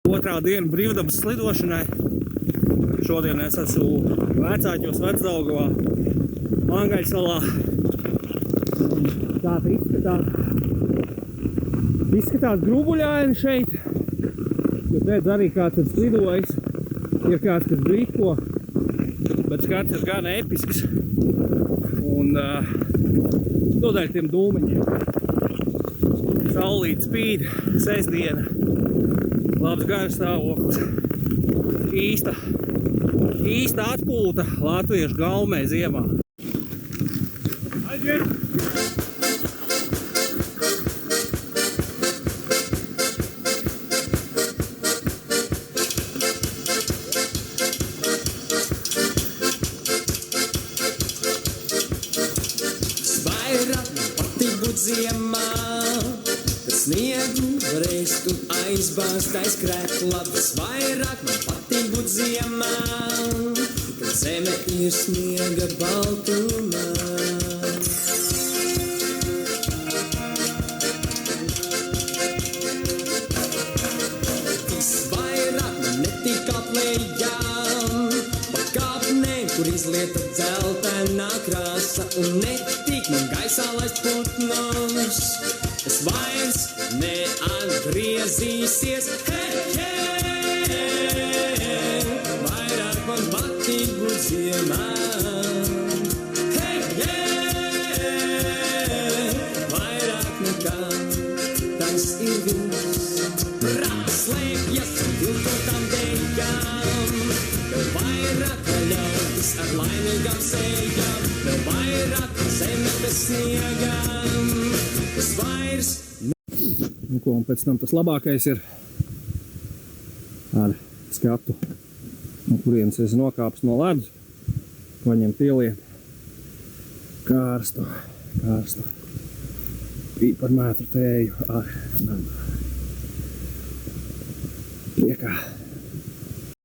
Otrā diena brīvdabas slidošanai. Šodien es esmu Vecāķos, Vecdaugavā, Mangaļsalā. Tā izskatās grubuļaini šeit. Bet redz arī kāds ir slidojis. Ir kāds, kas brīko. Bet skats ir gan episks. Un dodēļ tiem dūmeņiem. Saulīt spīd, sestdiena. Labs garstāvoklis. Īsta atpūta latviešu gaumē ziemā. Aiziet! Vairāk man patīk būt ziemā, kad sniegu varēst un aizbāzt aiz krēkla. Vairāk man patīk būt ziemā, kad zeme ir sniega baltumā. Visvairāk man netīk aplējām, pa kāpnēm, kur izlieta dzeltenā krāsa, un netīk man gaisā laist putnus. Es vairs neatgriezīsies, hei, hei, vairāk man patīk būt ziemā. Hei, hei, vairāk nekā tas ir viss. Prāts slēpjas un viltotām dejām, vēl vairāk ļautis ar laimīgām sejām, vēl vairāk zeme bez sniegām. Es vairs Nu ko, un pēc tam tas labākais ir ar skatu, no kurienes es nokāpis no ledus, paņem pieliet kārstu, par metru tēju ar priekā.